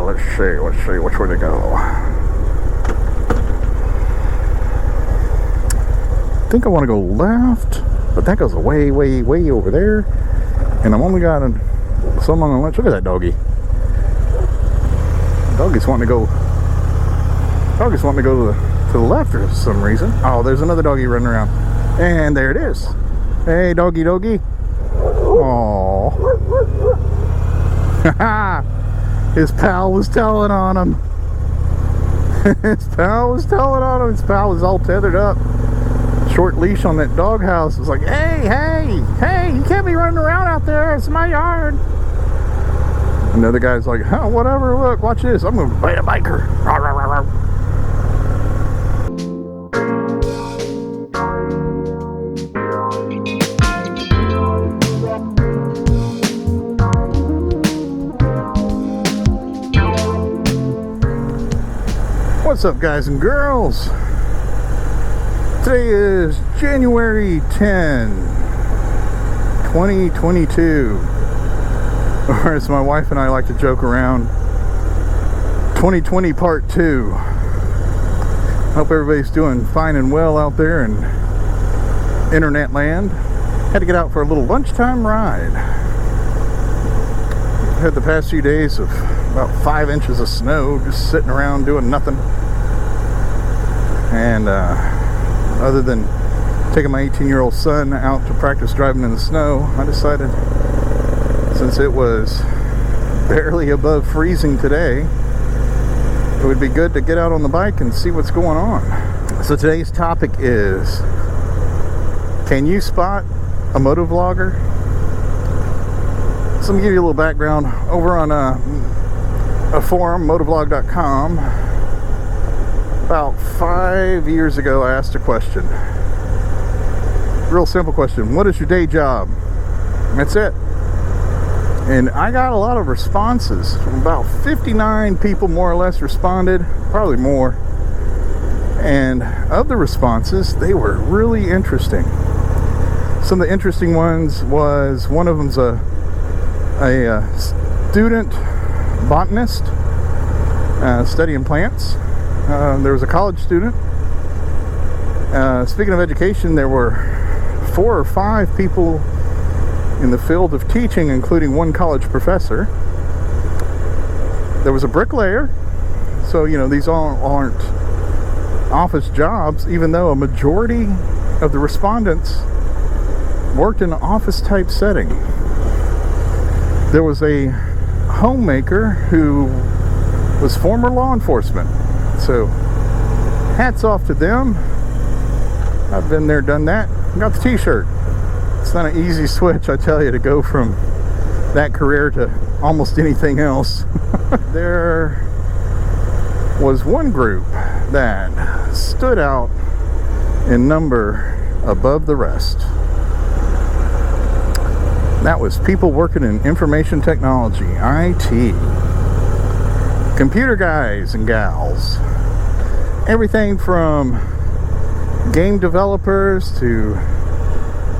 let's see, which way to go. I think I want to go left, but that goes way over there, and I'm only got so long on lunch. Look at that doggy. Doggy's wanting to go to the left for some reason. Oh, there's another doggy running around, and there it is. Hey, doggy. Oh, his pal was telling on him. His pal was all tethered up, short leash on that doghouse. It was like, hey, you can't be running around out there. It's my yard. Another guy's like, oh, whatever. Look, watch this. I'm gonna bite a biker. Rawr, rawr, rawr, rawr. What's up, guys and girls? Today is January 10, 2022, or as my wife and I like to joke around, 2020 part 2. Hope everybody's doing fine and well out there in internet land. Had to get out for a little lunchtime ride. Had the past few days of about 5 inches of snow, just sitting around doing nothing. And other than taking my 18-year-old son out to practice driving in the snow, I decided, since it was barely above freezing today, it would be good to get out on the bike and see what's going on. So today's topic is, can you spot a motovlogger? So let me give you a little background. Over on a forum, motovlog.com, about 5 years ago, I asked a question. Real simple question. What is your day job? That's it. And I got a lot of responses. About 59 people more or less responded, probably more. And of the responses, they were really interesting. Some of the interesting ones was, one of them's a student botanist studying plants. There was a college student. Speaking of education, there were 4 or 5 people in the field of teaching, including one college professor. There was a bricklayer. So, you know, these all aren't office jobs, even though a majority of the respondents worked in an office type setting. There was a homemaker who was former law enforcement. So hats off to them. I've been there, done that. Got the t-shirt. It's not an easy switch, I tell you, to go from that career to almost anything else. There was one group that stood out in number above the rest. That was people working in information technology, IT. Computer guys and gals. Everything from game developers to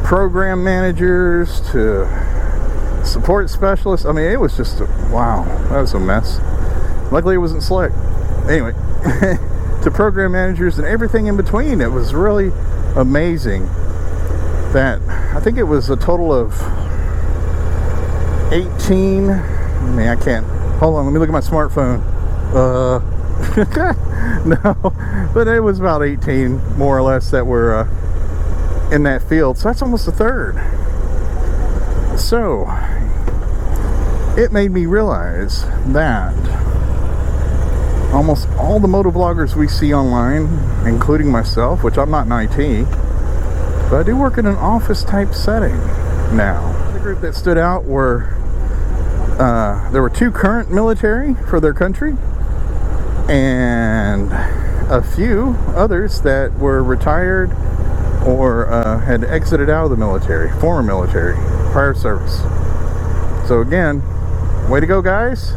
program managers to support specialists. I mean, it was just wow, that was a mess. Luckily it wasn't slick. Anyway, to program managers and everything in between. It was really amazing that I think it was a total of 18. I mean, I can't, hold on, let me look at my smartphone. No, but it was about 18 more or less that were in that field. So that's almost a third. So it made me realize that almost all the motovloggers we see online, including myself, which I'm not in IT, but I do work in an office type setting now. The group that stood out were there were 2 current military for their country, and a few others that were retired or had exited out of the military, former military, prior service. So again, way to go, guys.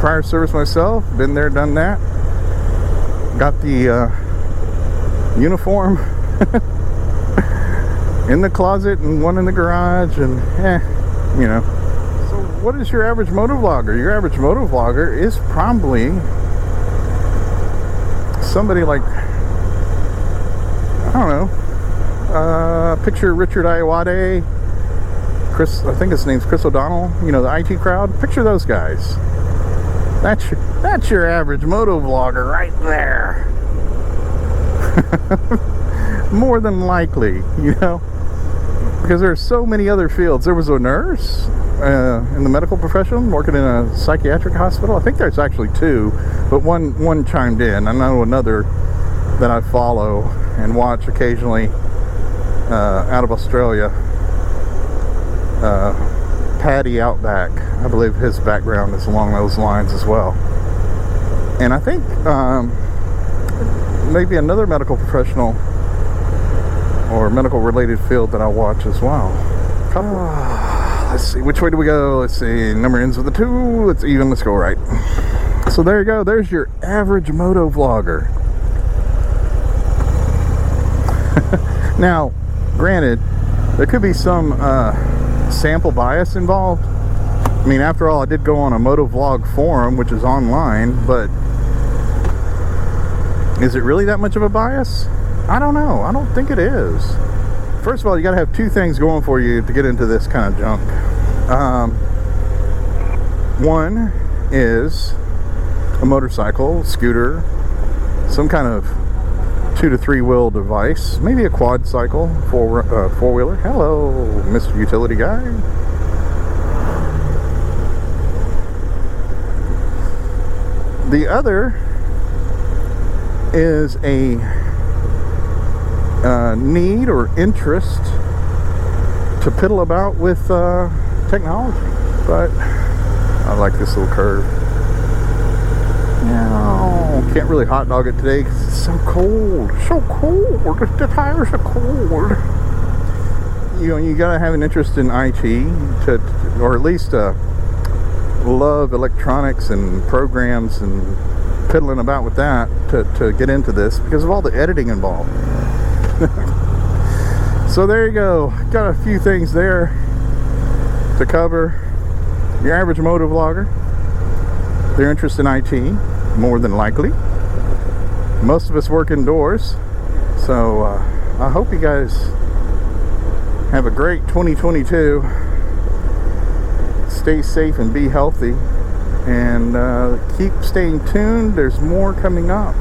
Prior service myself, been there, done that. Got the uniform in the closet and one in the garage, and you know. So what is your average motovlogger? Your average motovlogger is probably somebody like, I don't know, picture Richard Iowade, Chris, I think his name's Chris O'Donnell, you know, the IT crowd. Picture those guys. That's your average motovlogger right there. More than likely, you know, because there's so many other fields. There was a nurse in the medical profession working in a psychiatric hospital. I think there's actually two, but one chimed in. I know another that I follow and watch occasionally out of Australia, Paddy Outback. I believe his background is along those lines as well. And I think maybe another medical professional or medical related field that I watch as well. Let's see, which way do we go? Let's see, number ends with a 2. Let's even, let's go right. So there you go, there's your average motovlogger. Now, granted, there could be some sample bias involved. I mean, after all, I did go on a motovlog forum, which is online, but is it really that much of a bias? I don't know. I don't think it is. First of all, you gotta have two things going for you to get into this kind of junk. One is a motorcycle, scooter, some kind of 2 to 3 wheel device, maybe a quad cycle, four-wheeler. Hello, Mr. Utility Guy. The other is a need or interest to piddle about with technology. But I like this little curve. No, can't really hot dog it today because it's so cold. So cold. The tires are cold. You know, you gotta have an interest in IT or at least love electronics and programs and piddling about with that to get into this because of all the editing involved. So there you go. Got a few things there to cover. Your average motovlogger, their interest in IT, more than likely. Most of us work indoors, so I hope you guys have a great 2022. Stay safe and be healthy, and keep staying tuned. There's more coming up.